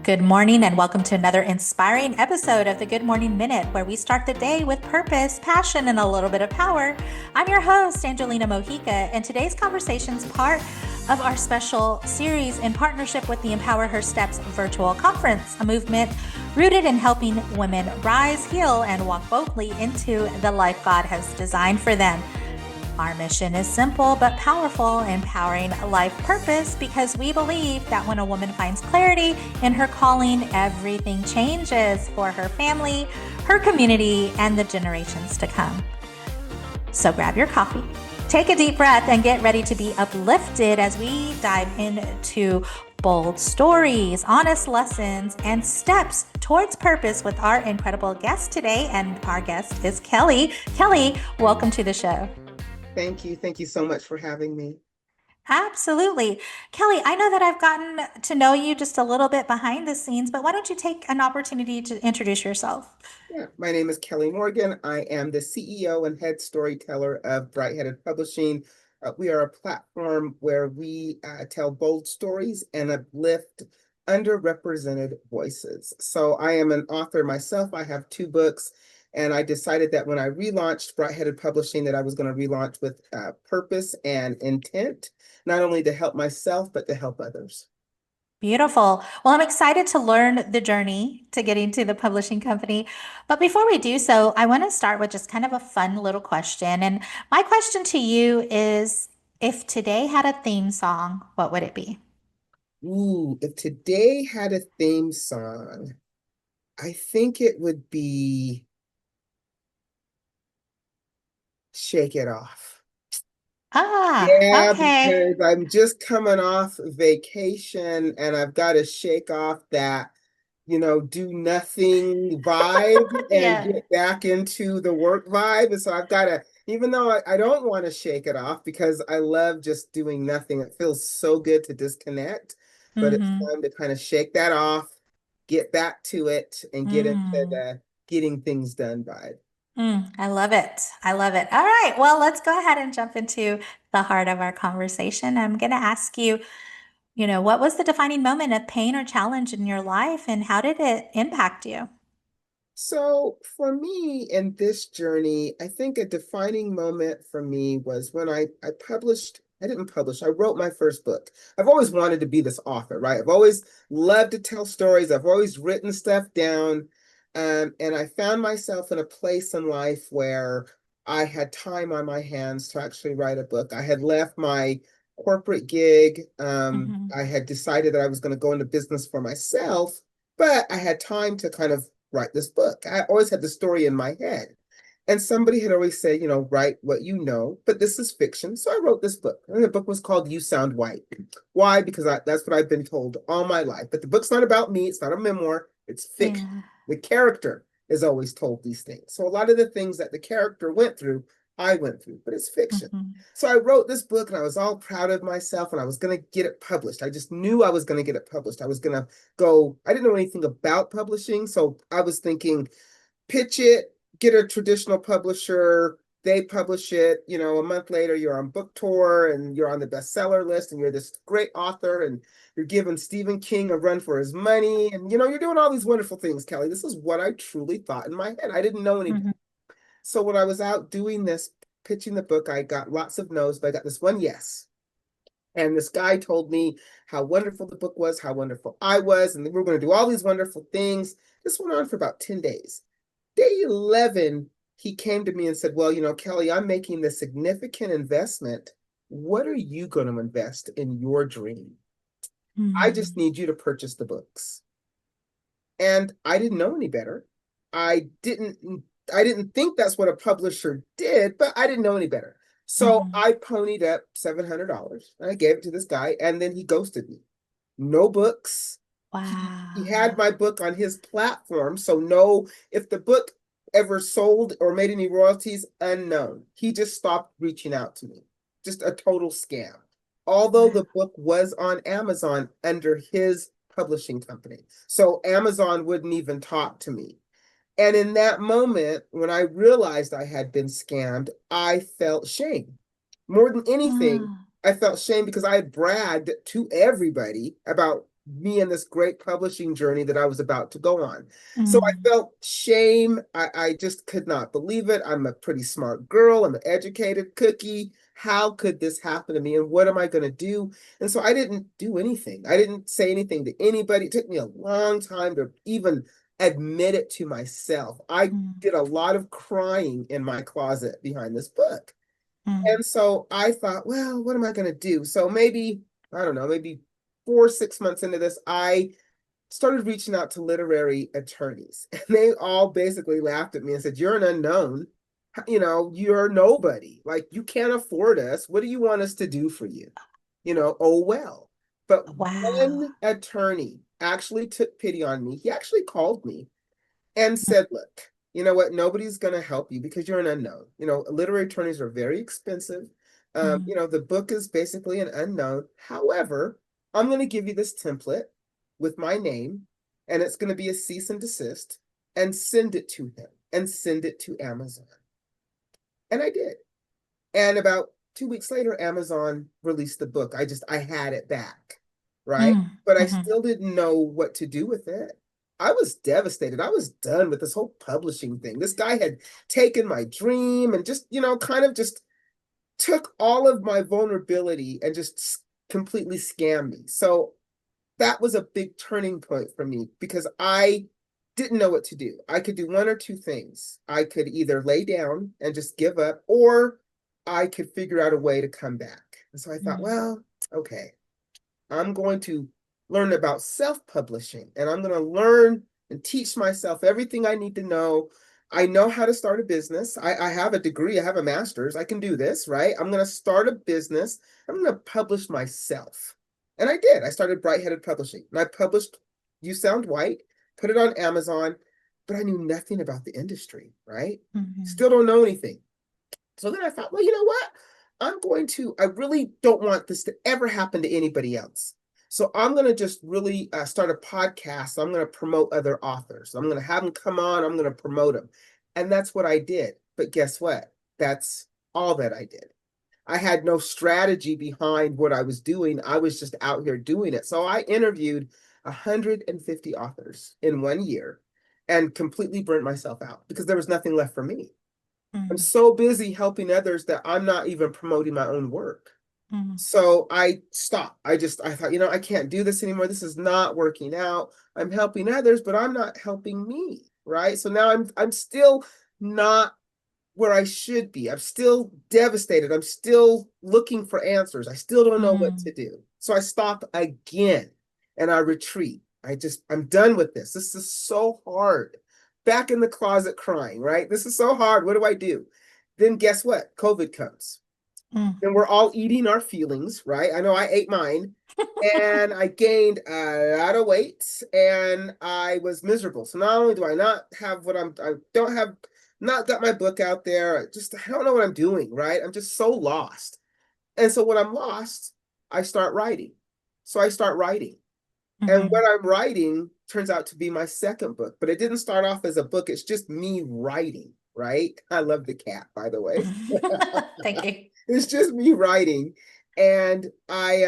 Good morning, and welcome to another inspiring episode of the Good Morning Minute, where we start the day with purpose, passion, and a little bit of power. I'm your host, Angelina Mojica, and today's conversation is part of our special series in partnership with the Empower Her Steps virtual conference, a movement rooted in helping women rise, heal, and walk boldly into the life God has designed for them. Our mission is simple but powerful, empowering life purpose, because we believe that when a woman finds clarity in her calling, everything changes for her family, her community, and the generations to come. So grab your coffee, take a deep breath, and get ready to be uplifted as we dive into bold stories, honest lessons, and steps towards purpose with our incredible guest today. And our guest is Kelly. Kelly, welcome to the show. Thank you. Thank you so much for having me. Absolutely. Kelly, I know that I've gotten to know you just a little bit behind the scenes, but why don't you take an opportunity to introduce yourself? Yeah, my name is Kelly Morgan. I am the CEO and head storyteller of Bright-Headed Publishing. We are a platform where we tell bold stories and uplift underrepresented voices. So I am an author myself. I have two books, and I decided that when I relaunched Bright-Headed Publishing, that I was going to relaunch with purpose and intent, not only to help myself, but to help others. Beautiful. Well, I'm excited to learn the journey to getting to the publishing company. But before we do so, I want to start with just kind of a fun little question. And my question to you is, if today had a theme song, what would it be? Ooh, if today had a theme song, I think it would be Shake It Off. Ah, Yeah, okay. because I'm just coming off vacation and I've got to shake off that, do nothing vibe and Yeah. get back into the work vibe. And so I've got to, even though I don't want to shake it off because I love just doing nothing, it feels so good to disconnect, but it's Mm-hmm. time to kind of shake that off, get back to it, and get into Mm. the getting things done vibe. I love it. I love it. All right. Well, let's go ahead and jump into the heart of our conversation. I'm going to ask you, what was the defining moment of pain or challenge in your life, and how did it impact you? So for me in this journey, I think a defining moment for me was when I didn't publish, I wrote my first book. I've always wanted to be this author, right? I've always loved to tell stories. I've always written stuff down. And I found myself in a place in life where I had time on my hands to actually write a book. I had left my corporate gig. Hmm. I had decided that I was going to go into business for myself, but I had time to kind of write this book. I always had the story in my head. And somebody had always said, write what you know, but this is fiction. So I wrote this book. And the book was called You Sound White. Why? Because that's what I've been told all my life. But the book's not about me. It's not a memoir. It's fiction. Yeah. The character is always told these things. So a lot of the things that the character went through, I went through, but it's fiction. Hmm. So I wrote this book and I was all proud of myself and I was going to get it published. I just knew I was going to get it published. I was going to go, I didn't know anything about publishing. So I was thinking, pitch it, get a traditional publisher, they publish it, a month later you're on book tour and you're on the bestseller list and you're this great author and you're giving Stephen King a run for his money and you're doing all these wonderful things, Kelly. This is what I truly thought in my head. I didn't know any. Hmm. So when I was out doing this, pitching the book, I got lots of no's, but I got this one yes. And this guy told me how wonderful the book was, how wonderful I was, and we were going to do all these wonderful things. This went on for about 10 days. Day 11, he came to me and said, well, Kelly, I'm making this significant investment. What are you going to invest in your dream? I just Hmm. need you to purchase the books. And I didn't know any better. I didn't I didn't think that's what a publisher did, but I didn't know any better. So Hmm. I ponied up $700 and I gave it to this guy and then he ghosted me. No books. He had Wow. my book on his platform, so no, if the book ever sold or made any royalties, unknown. He just stopped reaching out to me. Just a total scam. Although Wow. the book was on Amazon under his publishing company. So Amazon wouldn't even talk to me. And in that moment, when I realized I had been scammed, I felt shame. More than anything, Ah. I felt shame because I had bragged to everybody about me in this great publishing journey that I was about to go on. So I Mm, felt shame. I just could not believe it. I'm a pretty smart girl. I'm an educated cookie. How could this happen to me? And what am I going to do? And so I didn't do anything. I didn't say anything to anybody. It took me a long time to even admit it to myself. I mm, did a lot of crying in my closet behind this book. mm, And so I thought, well, what am I going to do? So maybe, I don't know, maybe 4 6 months into this, I started reaching out to literary attorneys. And they all basically laughed at me and said, you're an unknown. You're nobody. Like, you can't afford us. What do you want us to do for you? Oh, well. But wow. one attorney actually took pity on me. He actually called me and said, look, you know what? Nobody's going to help you because you're an unknown. Literary attorneys are very expensive. Mm, The book is basically an unknown. However, I'm going to give you this template with my name, and it's going to be a cease and desist, and send it to him and send it to Amazon. And I did. And about 2 weeks later, Amazon released the book. I had it back, right? mm, But I mhm, still didn't know what to do with it. I was devastated. I was done with this whole publishing thing. This guy had taken my dream and just, kind of just took all of my vulnerability and just completely scammed me. So that was a big turning point for me because I didn't know what to do. I could do one or two things. I could either lay down and just give up, or I could figure out a way to come back. And so I thought, mm, well, okay, I'm going to learn about self-publishing, and I'm going to learn and teach myself everything I need to know. I know how to start a business. I have a degree, I have a master's. I can do this, right? I'm going to start a business. I'm going to publish myself. And I did. I started Bright-Headed Publishing, and I published You Sound White, put it on Amazon, but I knew nothing about the industry, right? mhm, Still don't know anything. So then I thought, well, you know what? I really don't want this to ever happen to anybody else. So I'm going to just really start a podcast. I'm going to promote other authors. I'm going to have them come on. I'm going to promote them. And that's what I did. But guess what? That's all that I did. I had no strategy behind what I was doing. I was just out here doing it. So I interviewed 150 authors in 1 year and completely burnt myself out because there was nothing left for me. I'm mm, so busy helping others that I'm not even promoting my own work. mm, So I stopped. I thought, I can't do this anymore. This is not working out. I'm helping others, but I'm not helping me, right? So now I'm still not where I should be. I'm still devastated. I'm still looking for answers. I still don't know what mm, to do. So I stop again and I retreat. I'm done with this. This is so hard. Back in the closet crying, right? This is so hard. What do I do? Then guess what? COVID comes. mm. And we're all eating our feelings, right? I know I ate mine and I gained a lot of weight and I was miserable. So not only do I not have I don't have not got my book out there, I don't know what I'm doing, right? I'm just so lost. And so when I'm lost, I start writing. So I start writing. And what Mhm. I'm writing turns out to be my second book, but it didn't start off as a book. It's just me writing, right? I love the cat, by the way. Thank you. It's just me writing. And I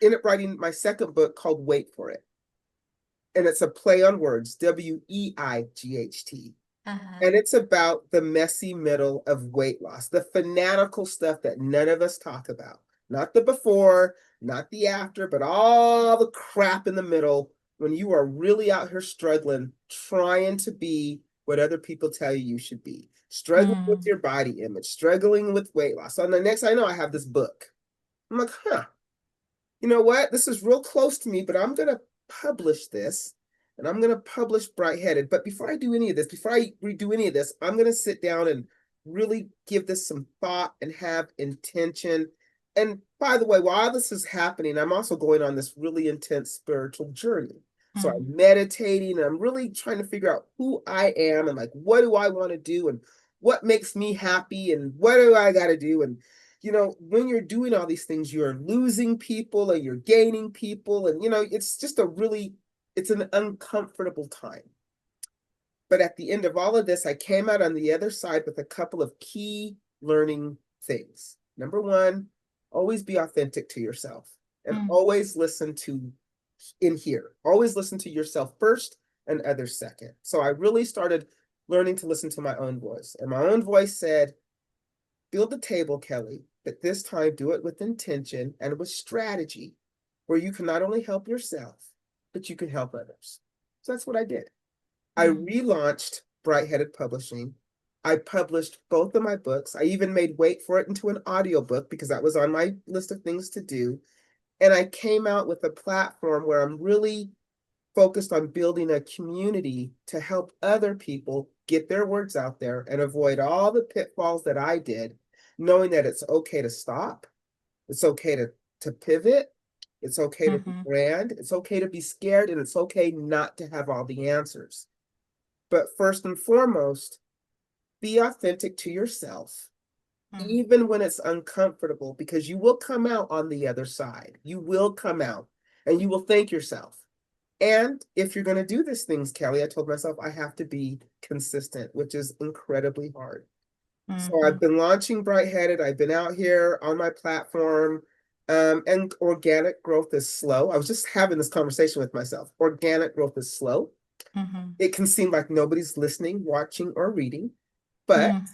ended up writing my second book called Wait for It. And it's a play on words, WEIGHT. Uh-huh. And it's about the messy middle of weight loss, the fanatical stuff that none of us talk about. Not the before, not the after, but all the crap in the middle when you are really out here struggling, trying to be what other people tell you you should be, struggling with Mm, your body image, struggling with weight loss. So the next I know, I have this book. I'm like, you know what? This is real close to me, but I'm going to publish this and I'm going to publish Bright-Headed. But before I do any of this, before I redo any of this, I'm going to sit down and really give this some thought and have intention. And by the way, while this is happening, I'm also going on this really intense spiritual journey. So mm, I'm meditating and I'm really trying to figure out who I am and like, what do I want to do and what makes me happy and what do I got to do? And when you're doing all these things, you're losing people and you're gaining people. And, it's just it's an uncomfortable time. But at the end of all of this, I came out on the other side with a couple of key learning things. Number one, always be authentic to yourself. and Mm, always listen to in here. Always listen to yourself first and others second. So I really started learning to listen to my own voice. And my own voice said, build the table, Kelly, but this time do it with intention and with strategy, where you can not only help yourself, but you can help others. So that's what I did. I mm, relaunched Bright-Headed Publishing. I published both of my books. I even made Wait for It into an audiobook because that was on my list of things to do. And I came out with a platform where I'm really focused on building a community to help other people get their words out there and avoid all the pitfalls that I did, knowing that it's okay to stop, it's okay to pivot, it's okay to mhm, brand, it's okay to be scared, and it's okay not to have all the answers. But first and foremost, be authentic to yourself, mm. even when it's uncomfortable, because you will come out on the other side. You will come out and you will thank yourself. And if you're going to do these things, Kelly, I told myself I have to be consistent, which is incredibly hard. So I've Mhm, been launching Bright-Headed. I've been out here on my platform, and organic growth is slow. I was just having this conversation with myself. Organic growth is slow. mhm, It can seem like nobody's listening, watching, or reading, but mm,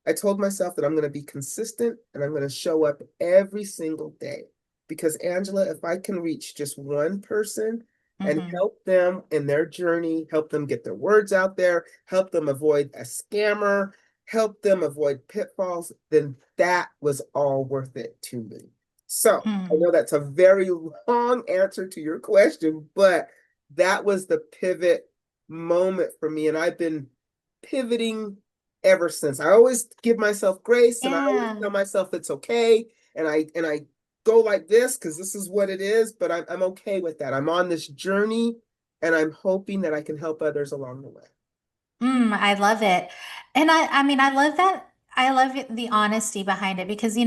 I told myself that I'm going to be consistent and I'm going to show up every single day. Because, Angela, if I can reach just one person and mhm, help them in their journey, help them get their words out there, help them avoid a scammer, help them avoid pitfalls, then that was all worth it to me. So I mm. know that's a very long answer to your question, but that was the pivot moment for me. And I've been pivoting ever since. I always give myself grace and I always Yeah. tell myself it's okay. And I go like this because this is what it is, but I'm okay with that. I'm on this journey and I'm hoping that I can help others along the way. I love it. And I mean, I love that. I love the honesty behind it because,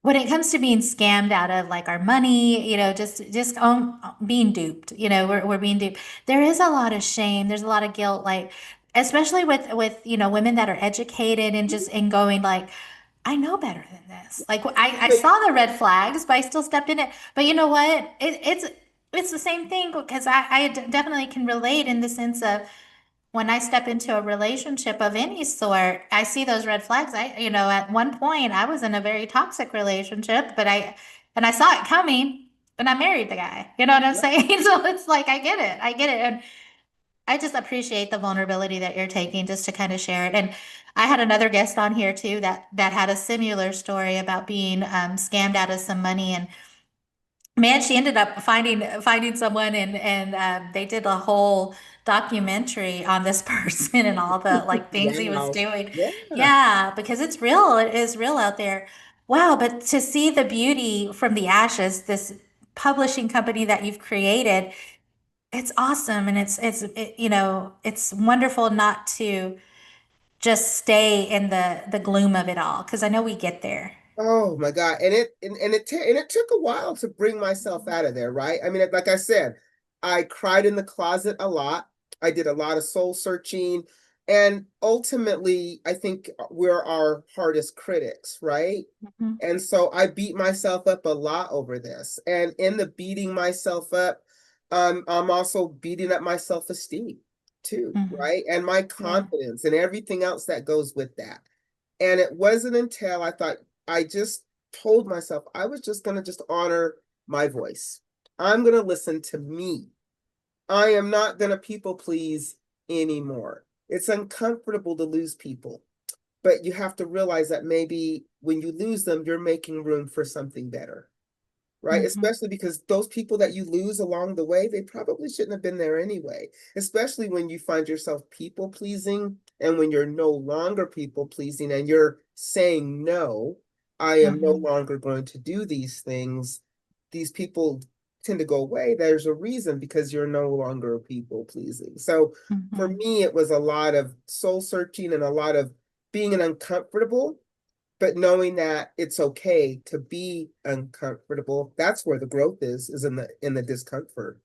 when it comes to being scammed out of like our money, just being duped, we're being duped. There is a lot of shame. There's a lot of guilt, like especially with women that are educated and just and going like, I know better than this. Like I Wait, saw the red flags, but I still stepped in it. But you know what? It's the same thing because definitely can relate in the sense of when I step into a relationship of any sort, I see those red flags. At one point I was in a very toxic relationship, and I saw it coming and I married the guy. You know what I'm yeah. saying? So it's like, I get it. I get it. And I just appreciate the vulnerability that you're taking just to kind of share it. And I had another guest on here too that had a similar story about being scammed out of some money, and man, she ended up finding someone, and they did a whole documentary on this person and all the like things he was Wow. doing. Yeah. Yeah, because it's real. It is real out there. Wow, but to see the beauty from the ashes, this publishing company that you've created, it's awesome, and it's wonderful not to just stay in the gloom of it all because I know we get there. Oh my God. And it took a while to bring myself out of there, right? I mean, like I said, I cried in the closet a lot. I did a lot of soul searching. And ultimately, I think we're our hardest critics, right? Mhm, And so I beat myself up a lot over this. And in the beating myself up, I'm also beating up my self-esteem too, mhm. right? And my Yeah. confidence and everything else that goes with that. And it wasn't until I just told myself I was just going to just honor my voice. I'm going to listen to me. I am not going to people please anymore. It's uncomfortable to lose people, but you have to realize that maybe when you lose them, you're making room for something better, right? Mhm, Especially because those people that you lose along the way, they probably shouldn't have been there anyway. Especially when you find yourself people pleasing and when you're no longer people pleasing and you're saying, no, I am no mhm, longer going to do these things. These people tend to go away. There's a reason because you're no longer people pleasing. So for mhm. me, it was a lot of soul searching and a lot of being an uncomfortable, but knowing that it's okay to be uncomfortable. That's where the growth is in the discomfort.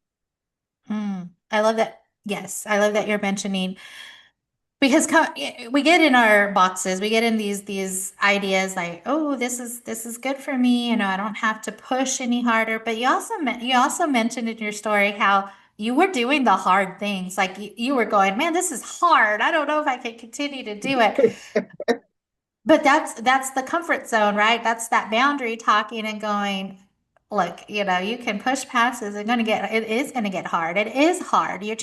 I love that. Yes, I love that you're mentioning because we get in our boxes, we get in these ideas like, oh, this is good for me, I don't have to push any harder. But you also mentioned in your story how you were doing the hard things, like you were going, man, this is hard, I don't know if I can continue to do it. But that's the comfort zone, right? That's that boundary talking and going, look, you can push past this. It is gonna get hard. It is hard. You're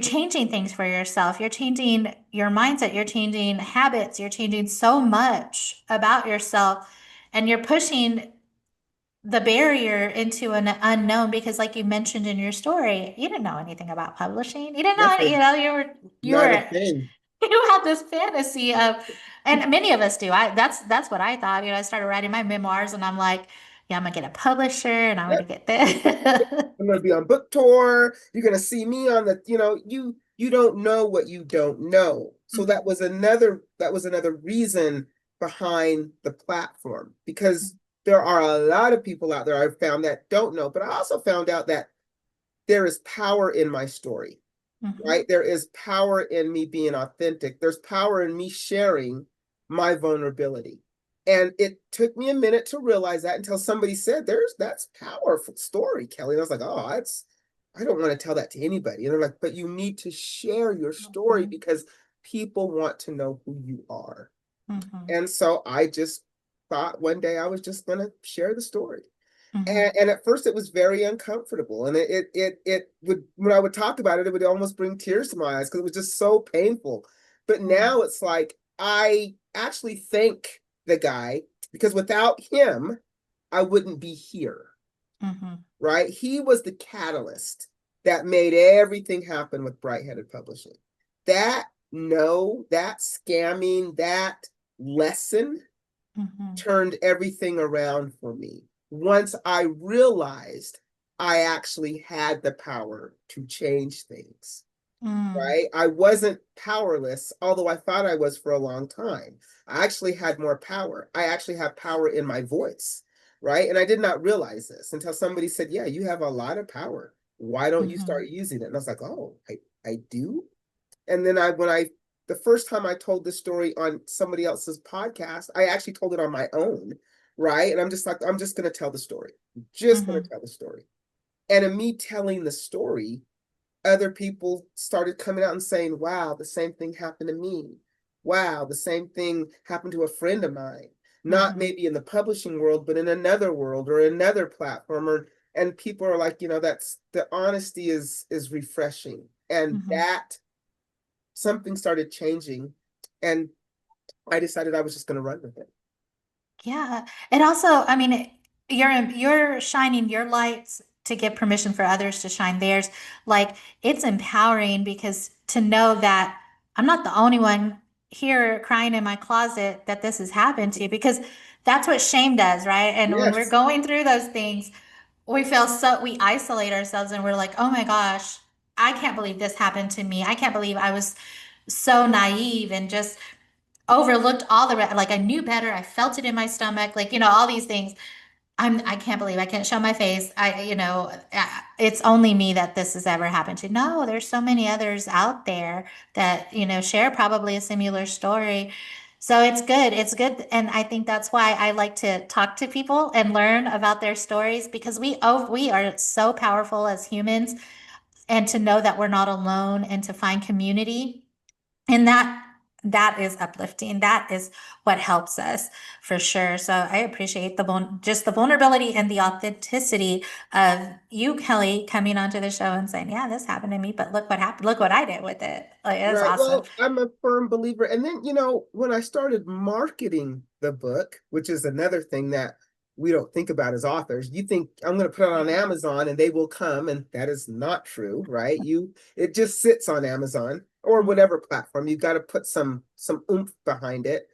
changing things for yourself. You're changing your mindset. You're changing habits. You're changing so much about yourself. And you're pushing the barrier into an unknown because, like you mentioned in your story, you didn't know anything about publishing. You didn't know, Nothing, you not a were, thing. you had this fantasy of, and many of us do. That's what I thought. I started writing my memoirs and I'm like, yeah, I'm gonna get a publisher and I'm gonna get this. I'm going to be on book tour. You're going to see me on the, you don't know what you don't know. So that was another reason behind the platform, because there are a lot of people out there I've found that don't know, but I also found out that there is power in my story, Mhm, right? There is power in me being authentic. There's power in me sharing my vulnerability. And it took me a minute to realize that until somebody said, that's powerful story, Kelly. And I was like, oh, I don't want to tell that to anybody. And they're like, but you need to share your story mhm, because people want to know who you are. mhm, And so I just thought one day I was just going to share the story. mhm, And at first it was very uncomfortable. And it would, when I would talk about it, it would almost bring tears to my eyes because it was just so painful. But mhm, now it's like, I actually thank the guy, because without him, I wouldn't be here, mhm, right? He was the catalyst that made everything happen with Bright-Headed Publishing. That, no, that scamming, that lesson mhm, turned everything around for me. Once I realized I actually had the power to change things, mm, right? I wasn't powerless, although I thought I was for a long time. I actually had more power. I actually have power in my voice, right? And I did not realize this until somebody said, yeah, you have a lot of power. Why don't you mhm, start using it? And I was like, oh, I do? And then the first time I told this story on somebody else's podcast, I actually told it on my own, right? And I'm just like, I'm just going to tell the story. Just going to mhm. tell the story. And in me telling the story, other people started coming out and saying, wow, the same thing happened to me. Wow, the same thing happened to a friend of mine. Not Mhm, maybe in the publishing world, but in another world or another platform. And people are like, that's the honesty is refreshing. And mhm. that something started changing, and I decided I was just going to run with it. Yeah. It also, I mean, you're shining your lights to give permission for others to shine theirs. Like it's empowering because to know that I'm not the only one here crying in my closet that this has happened to, because that's what shame does, right? And when we're Yes. going through those things, we isolate ourselves and we're like, oh my gosh, I can't believe this happened to me. I can't believe I was so naive and just overlooked like I knew better. I felt it in my stomach, like, all these things. I can't believe I can't show my face. It's only me that this has ever happened to. No, there's so many others out there that, share probably a similar story. So it's good. It's good. And I think that's why I like to talk to people and learn about their stories because we are so powerful as humans, and to know that we're not alone and to find community, and that is uplifting. That is what helps us for sure. So I appreciate just the vulnerability and the authenticity of you, Kelly, coming onto the show and saying, yeah, this happened to me, but look what happened. Look what I did with it. Like, it's Right. awesome. Well, I'm a firm believer. And then, when I started marketing the book, which is another thing that we don't think about as authors, you think I'm going to put it on Amazon and they will come, and that is not true, right? It just sits on Amazon or Mhm, whatever platform. You've got to put some oomph behind it.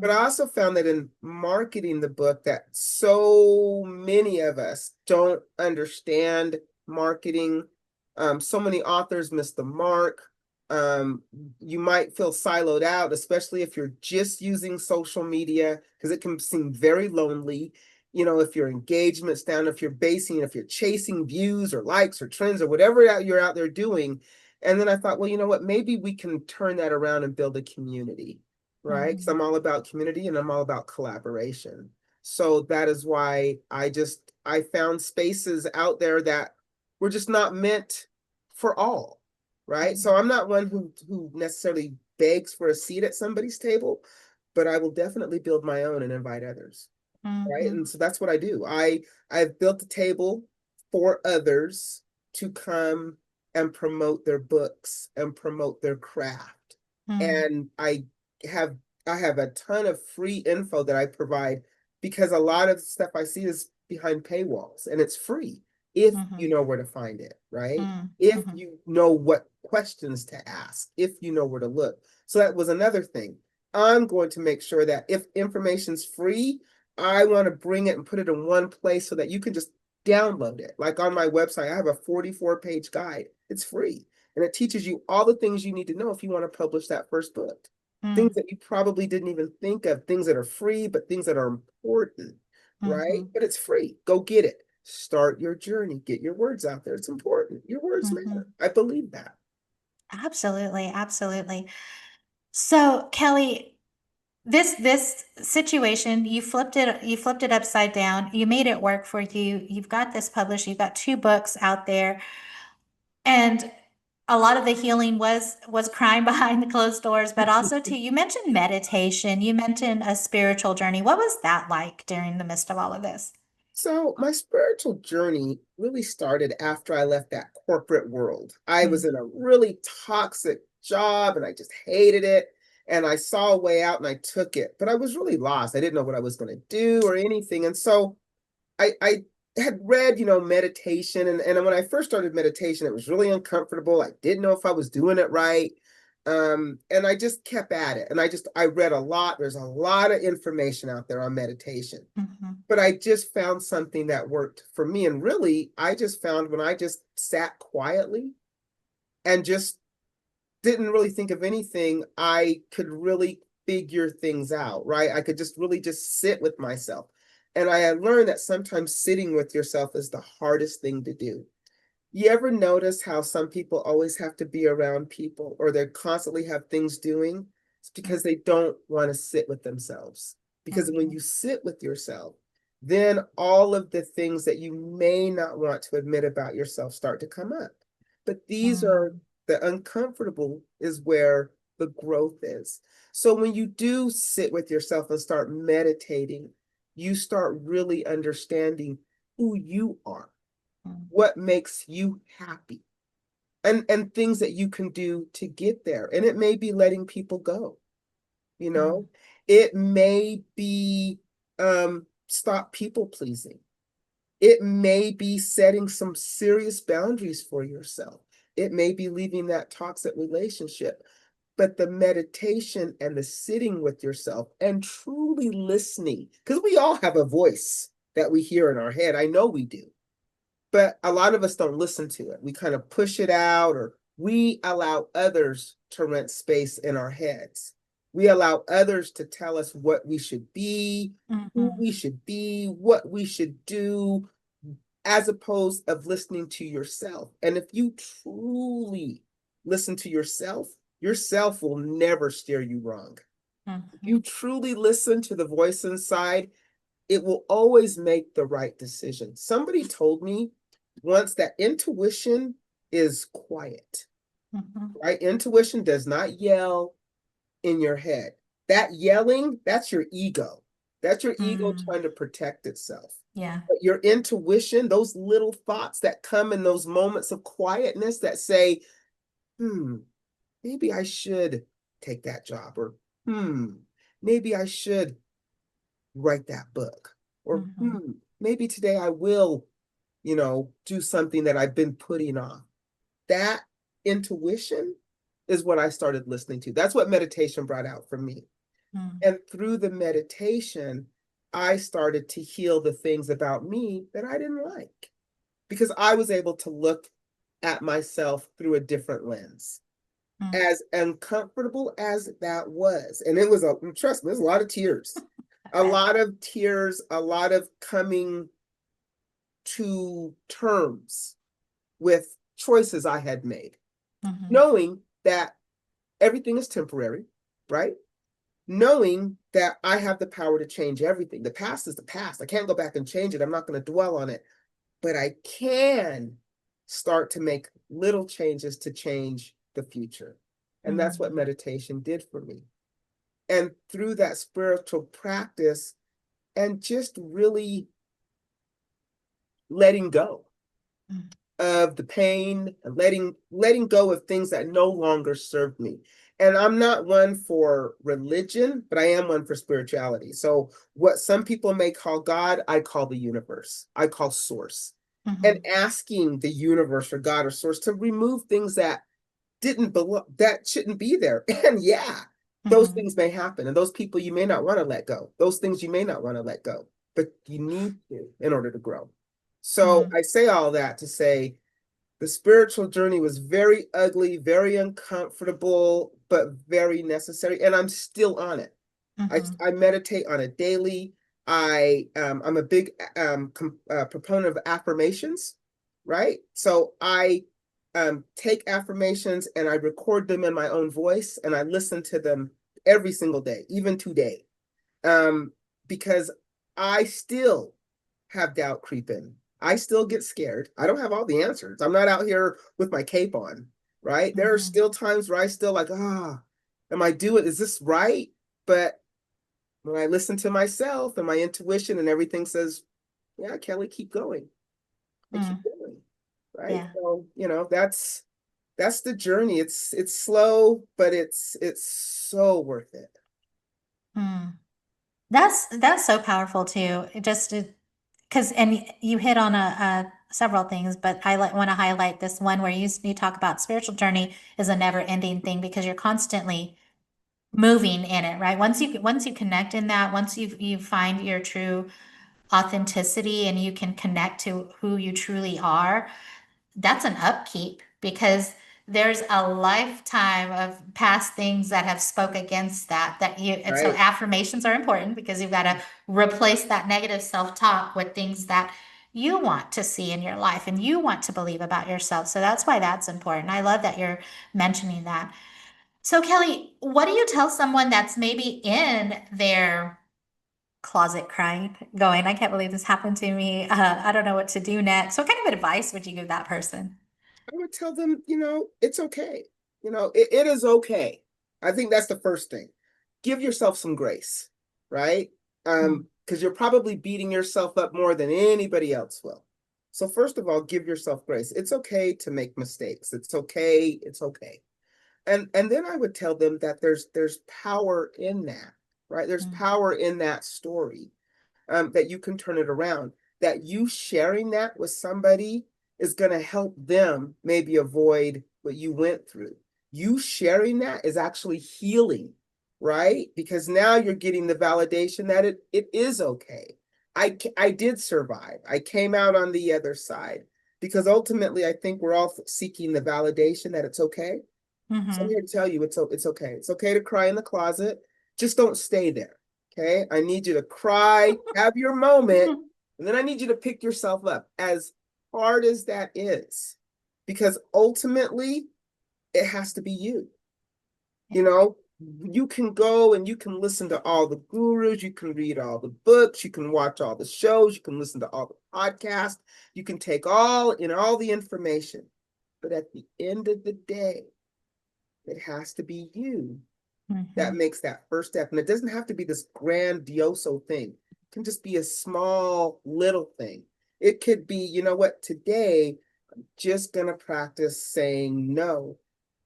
But I mhm, also found that in marketing the book that so many of us don't understand marketing. So many authors miss the mark. Um, you might feel siloed out, especially if you're just using social media, because it can seem very lonely. If your engagement's down, if you're chasing views or likes or trends or whatever you're out there doing, And then I thought, well, you know what? Maybe we can turn that around and build a community, right? Because I'm all about community and I'm all about collaboration. So that is why I found spaces out there that were just not meant for all, right? So I'm not one who necessarily begs for a seat at somebody's table, but I will definitely build my own and invite others, right? And so that's what I do. I've built a table for others to come and promote their books and promote their craft. And have I have a ton of free info that I provide because a lot of the stuff I see is behind paywalls and it's free if you know where to find it, right? If you know what questions to ask, if you know where to look. So that was another thing. I'm going to make sure that if information's free, I want to bring it and put it in one place so that you can just download it. Like on my website, I have a 44-page guide. It's free. And it teaches you all the things you need to know if you want to publish that first book. Things that you probably didn't even think of, things that are free, but things that are important, right? But it's free. Go get it. Start your journey. Get your words out there. It's important. Your words matter. I believe that. Absolutely, absolutely. So, Kelly, this situation, you flipped it upside down. You made it work for you. You've got this published. You've got two books out there. And a lot of the healing was crying behind the closed doors, but also too, you mentioned meditation, you mentioned a spiritual journey. What was that like during the midst of all of this? So my spiritual journey really started after I left that corporate world. I was in a really toxic job and I just hated it. And I saw a way out and I took it, but I was really lost. I didn't know what I was going to do or anything. And so I had read, meditation. And when I first started meditation, it was really uncomfortable. I didn't know if I was doing it right. And I just kept at it. And I read a lot. There's a lot of information out there on meditation. But I just found something that worked for me. And really, I just found when I just sat quietly and just didn't really think of anything, I could really figure things out, right? I could just really just sit with myself. And I had learned that sometimes sitting with yourself is the hardest thing to do. You ever notice how some people always have to be around people or they constantly have things doing? It's because they don't want to sit with themselves. Because when you sit with yourself, then all of the things that you may not want to admit about yourself start to come up. But these are the uncomfortable is where the growth is. So when you do sit with yourself and start meditating, you start really understanding who you are, what makes you happy, and things that you can do to get there. And it may be letting people go, you know, it may be stop people pleasing. It may be setting some serious boundaries for yourself. It may be leaving that toxic relationship. But the meditation and the sitting with yourself and truly listening, because we all have a voice that we hear in our head. I know we do. But a lot of us don't listen to it. We kind of push it out, or we allow others to rent space in our heads. We allow others to tell us what we should be, who we should be, what we should do, as opposed of listening to yourself. And if you truly listen to yourself will never steer you wrong. If you truly listen to the voice inside, it will always make the right decision. Somebody told me once that intuition is quiet, right? Intuition does not yell in your head. That yelling, that's your ego. That's your ego trying to protect itself. Yeah. But your intuition, those little thoughts that come in those moments of quietness that say, maybe I should take that job, or maybe I should write that book, or maybe today I will, do something that I've been putting off. That intuition is what I started listening to. That's what meditation brought out for me. And through the meditation, I started to heal the things about me that I didn't like, because I was able to look at myself through a different lens. As uncomfortable as that was, and it was trust me, there's a lot of tears, a lot of tears, a lot of coming to terms with choices I had made. Mm-hmm. knowing that everything is temporary, right? Knowing that I have the power to change everything. The past is the past. I can't go back and change it. I'm not going to dwell on it, but I can start to make little changes to change the future. And that's what Mm-hmm. meditation did for me. And through that spiritual practice and just really letting go of the pain and letting go of things that no longer serve me. And I'm not one for religion, but I am one for spirituality. So what some people may call God, I call the universe. I call source. And Mm-hmm. asking the universe or God or source to remove things that didn't belong, that shouldn't be there. And yeah, those Mm-hmm. things may happen. And those people you may not want to let go. Those things you may not want to let go, but you need to in order to grow. So Mm-hmm. I say all that to say the spiritual journey was very ugly, very uncomfortable, but very necessary. And I'm still on it. Mm-hmm. I meditate on a daily. I'm a big proponent of affirmations, right? So I take affirmations and I record them in my own voice and I listen to them every single day, even today, um, because I still have doubt creep in. I still get scared. I don't have all the answers. I'm not out here with my cape on, right? There are Mm-hmm. still times where I still like, am I doing, is this right? But when I listen to myself and my intuition and everything says, yeah, Kelly, keep going. I keep Mm. going, right? Yeah. So, that's the journey. It's slow, but it's so worth it. Mm. That's so powerful too. It just because and you hit on several things, but I want to highlight this one where you talk about spiritual journey is a never ending thing because you're constantly moving in it, right? Once you connect in that, once you find your true authenticity and you can connect to who you truly are, that's an upkeep because there's a lifetime of past things that have spoke against that you and so Right. affirmations are important because you've got to replace that negative self-talk with things that you want to see in your life and you want to believe about yourself. So that's why that's important. I love that you're mentioning that. So Kelly, what do you tell someone that's maybe in their closet crying, going, I can't believe this happened to me. I don't know what to do next. What kind of advice would you give that person? I would tell them, it's okay. It is okay. I think that's the first thing. Give yourself some grace, right? Mm, Because you're probably beating yourself up more than anybody else will. So first of all, give yourself grace. It's okay to make mistakes. It's okay. It's okay. And then I would tell them that there's power in that, right? There's mm, power in that story, that you can turn it around. That you sharing that with somebody is going to help them maybe avoid what you went through. You sharing that is actually healing, right? Because now you're getting the validation that it is okay. I did survive. I came out on the other side because ultimately I think we're all seeking the validation that it's okay. So I'm mm-hmm. here to tell you it's okay. It's okay to cry in the closet. Just don't stay there. Okay. I need you to cry, have your moment, and then I need you to pick yourself up as hard as that is. Because ultimately, it has to be you. Yeah. You know, you can go and you can listen to all the gurus, you can read all the books, you can watch all the shows, you can listen to all the podcasts, you can take all the information. But at the end of the day, it has to be you that Mm-hmm. makes that first step. And it doesn't have to be this grandioso thing. It can just be a small little thing. It could be, you know what, today I'm just going to practice saying no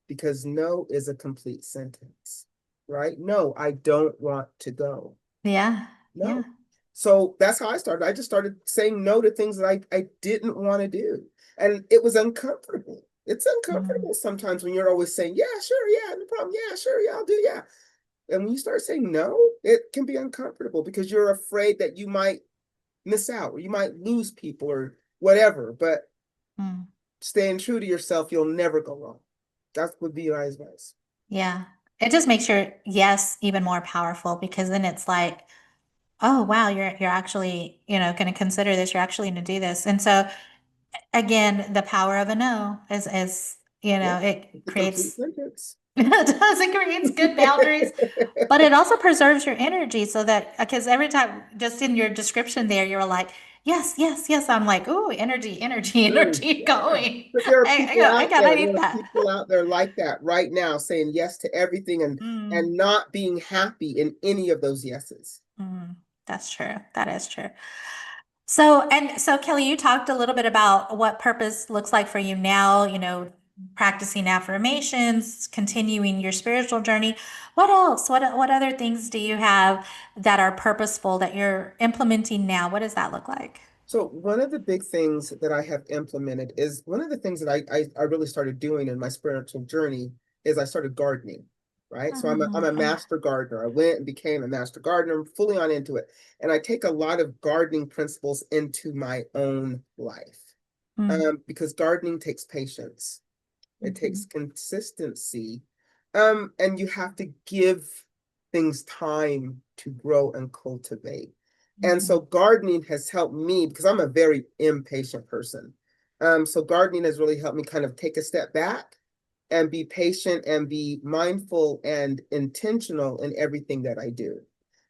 because no is a complete sentence, right? No, I don't want to go. Yeah. Yeah. No. So that's how I started. I just started saying no to things that I didn't want to do. And it was uncomfortable. It's Mm, uncomfortable sometimes when you're always saying, yeah, sure, yeah, no problem. Yeah, sure, yeah, I'll do, yeah. And when you start saying no, it can be uncomfortable because you're afraid that you might miss out or you might lose people or whatever. But mm. staying true to yourself, you'll never go wrong. That would be my advice. Yeah. It just makes your yes even more powerful because then it's like, oh wow, you're actually, going to consider this, you're actually going to do this. And so again, the power of a no is Yeah, it it's a complete creates sentence. it does, it creates good boundaries, but it also preserves your energy so that because every time just in your description there, you're like, yes, yes, yes. I'm like, oh, energy, energy, energy Yeah. going. But there are I people go, I out got, I there, there need are that. people out there like that right now saying yes to everything Mm, and not being happy in any of those yeses. that's true. That is true. So Kelly, you talked a little bit about what purpose looks like for you now, practicing affirmations, continuing your spiritual journey. What else? What other things do you have that are purposeful that you're implementing now? What does that look like? So one of the big things that I have implemented is one of the things that I really started doing in my spiritual journey is I started gardening, right? So I'm a Oh, master gardener. I went and became a master gardener, I'm fully on into it. And I take a lot of gardening principles into my own life. mm, Because gardening takes patience. It takes mhm, consistency. And you have to give things time to grow and cultivate. And so mhm, gardening has helped me because I'm a very impatient person. So gardening has really helped me kind of take a step back and be patient and be mindful and intentional in everything that I do.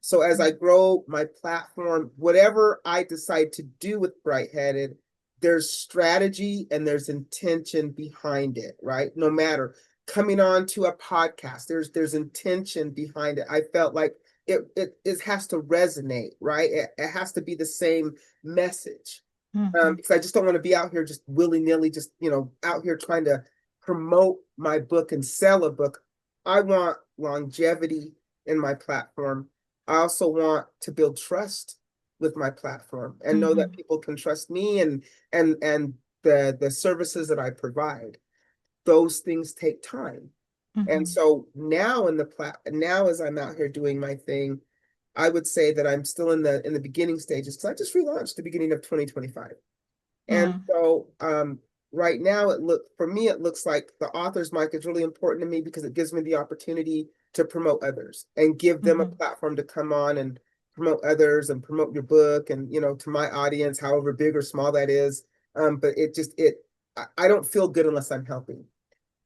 So as I mm, grow my platform, whatever I decide to do with Brightheaded, there's strategy and there's intention behind it, right? No matter coming on to a podcast, there's intention behind it. I felt like it has to resonate, right? It has to be the same message. mhm, Because I just don't want to be out here just willy-nilly, just out here trying to promote my book and sell a book. I want longevity in my platform. I also want to build trust with my platform and know that mhm, people can trust me and the services that I provide. Those things take time. And mhm, so now now as I'm out here doing my thing, I would say that I'm still in the beginning stages because I just relaunched the beginning of 2025. And mm, so right now for me it looks like the author's mic is really important to me because it gives me the opportunity to promote others and give them a mhm, platform to come on and promote others and promote your book and to my audience, however big or small that is. But I don't feel good unless I'm helping.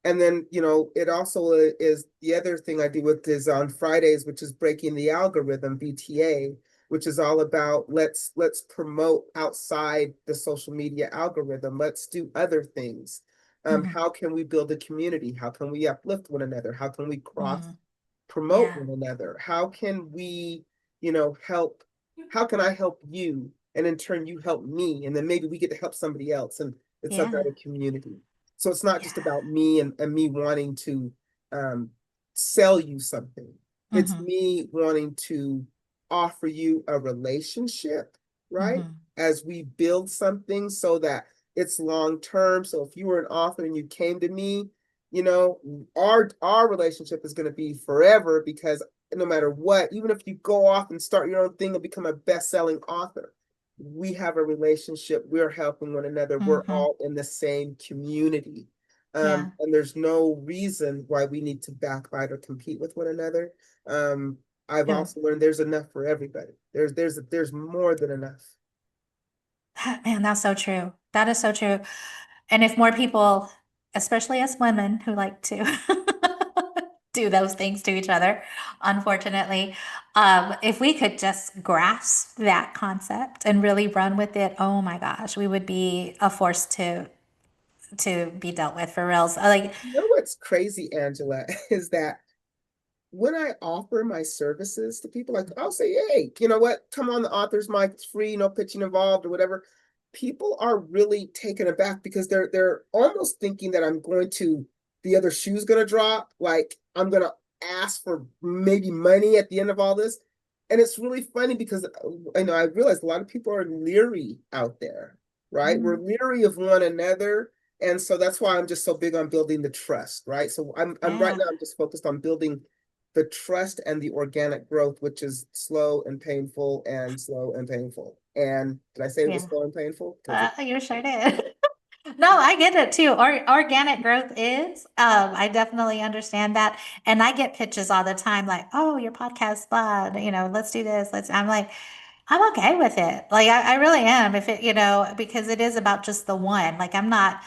And then, it also is the other thing I do with is on Fridays, which is breaking the algorithm, BTA, which is all about let's promote outside the social media algorithm. Let's do other things. mhm, How can we build a community? How can we uplift one another? How can we cross mm. promote Yeah, one another? How can we, help? How can I help you? And in turn, you help me. And then maybe we get to help somebody else. And it's about yeah, a community. So it's not just yeah. about me and me wanting to um, sell you something. It's Mhm, me wanting to offer you a relationship, right? mhm, As we build something so that it's long term. So if you were an author and you came to me, you know, our relationship is going to be forever because no matter what, even if you go off and start your own thing and become a best-selling author, we have a relationship. We're helping one another. We're mhm. all in the same community. Yeah, And there's no reason why we need to backbite or compete with one another. Um, I've yeah. also learned there's enough for everybody. There's more than enough. Man, that's so true. That is so true. And if more people, especially us women who like to do those things to each other, unfortunately, if we could just grasp that concept and really run with it, oh my gosh, we would be a force to be dealt with for reals. Like, You know what's crazy, Angela, is that when I offer my services to people, like I'll say, hey, you know what? Come on the author's mic, it's free, no pitching involved or whatever. People are really taken aback because they're almost thinking that I'm going to the other shoe's gonna drop, like I'm gonna ask for maybe money at the end of all this. And it's really funny because I realize a lot of people are leery out there, right? We're mm, leery of one another. And so that's why I'm just so big on building the trust, right? So I'm right yeah, now I'm just focused on building the trust and the organic growth, which is slow and painful and slow and painful. And did I say it was yeah. slow and painful? Because it, You sure did. No, I get it too. Organic growth is. I definitely understand that, and I get pitches all the time, like, "Oh, your podcast, blah, let's do this." I'm like, I'm okay with it. Like, I really am. If it, because it is about just the one. Like, I'm not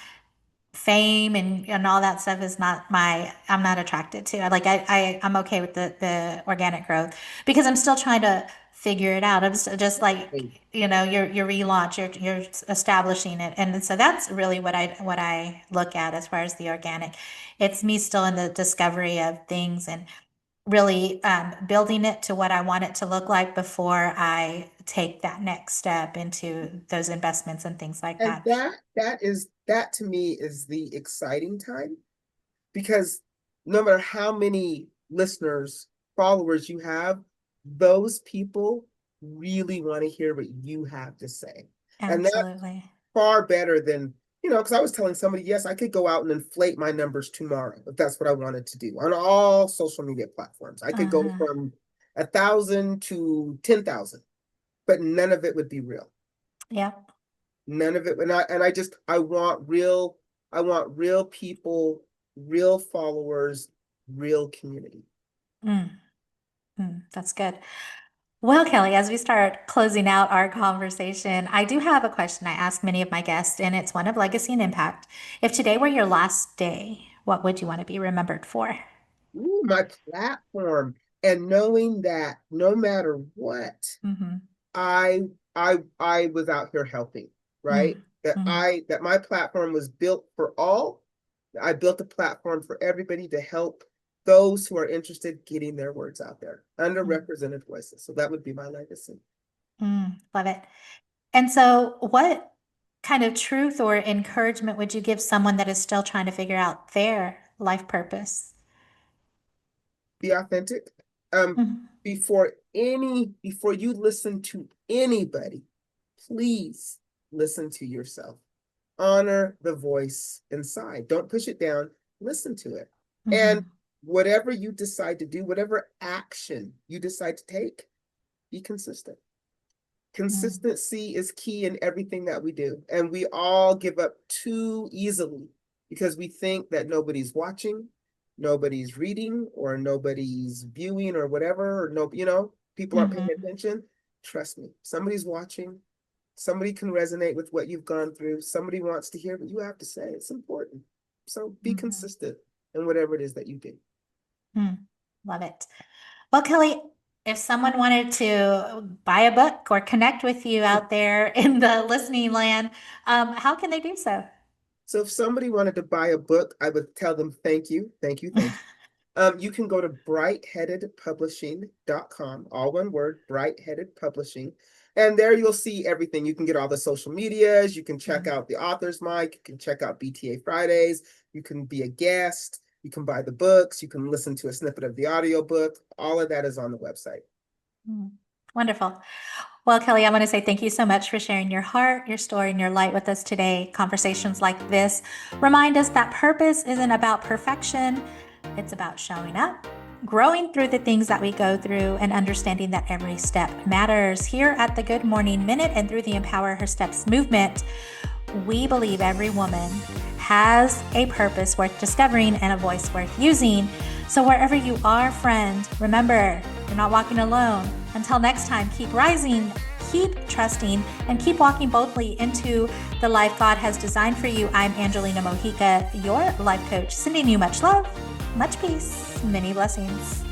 fame and all that stuff is not I'm not attracted to. I'm okay with the organic growth because I'm still trying to figure it out. I'm just like, your relaunch, you're establishing it. And so that's really what I look at as far as the organic. It's me still in the discovery of things and really building it to what I want it to look like before I take that next step into those investments and things like And that. that to me is the exciting time, because no matter how many listeners, followers you have, those people really want to hear what you have to say. And that's Absolutely. far better than, because I was telling somebody, yes, I could go out and inflate my numbers tomorrow if that's what I wanted to do on all social media platforms. I could go Uh-huh. from 1,000 to 10,000, but none of it would be real. Yeah. None of it. I want real people, real followers, real community. Mm, that's good. Well, Kelly, as we start closing out our conversation, I do have a question I ask many of my guests, and it's one of legacy and impact. If today were your last day, what would you want to be remembered for? Ooh, my platform, and knowing that no matter what, Mm-hmm. I was out here helping, right? Mm-hmm. That my platform was built for all. I built a platform for everybody to help those who are interested getting their words out there, underrepresented voices. So that would be my legacy. Love it. And so, what kind of truth or encouragement would you give someone that is still trying to figure out their life purpose? Be authentic. Mhm. Before you listen to anybody, please listen to yourself. Honor the voice inside. Don't push it down. Listen to it. And Mhm. whatever you decide to do, whatever action you decide to take, be consistent. Mhm. Consistency is key in everything that we do. And we all give up too easily because we think that nobody's watching, nobody's reading, or nobody's viewing or whatever, or no, people aren't paying Mhm. attention. Trust me, somebody's watching. Somebody can resonate with what you've gone through. Somebody wants to hear what you have to say. It's important. So be Mhm. consistent in whatever it is that you do. Love it. Well, Kelly, if someone wanted to buy a book or connect with you out there in the listening land, how can they do so? So if somebody wanted to buy a book, I would tell them thank you, thank you, thank you. You can go to brightheadedpublishing.com, all one word, Brightheaded Publishing. And there you'll see everything. You can get all the social medias. You can check out the author's mic. You can check out BTA Fridays. You can be a guest. You can buy the books. You can listen to a snippet of the audiobook. All of that is on the website. Mm. Wonderful. Well, Kelly, I want to say thank you so much for sharing your heart, your story, and your light with us today. Conversations like this remind us that purpose isn't about perfection, it's about showing up, growing through the things that we go through, and understanding that every step matters. Here at the Good Morning Minute and through the Empower Her Steps movement, we believe every woman has a purpose worth discovering and a voice worth using. So, wherever you are, friend, remember, you're not walking alone. Until next time, keep rising, keep trusting, and keep walking boldly into the life God has designed for you. I'm Angelina Mojica, your life coach, sending you much love, much peace, many blessings.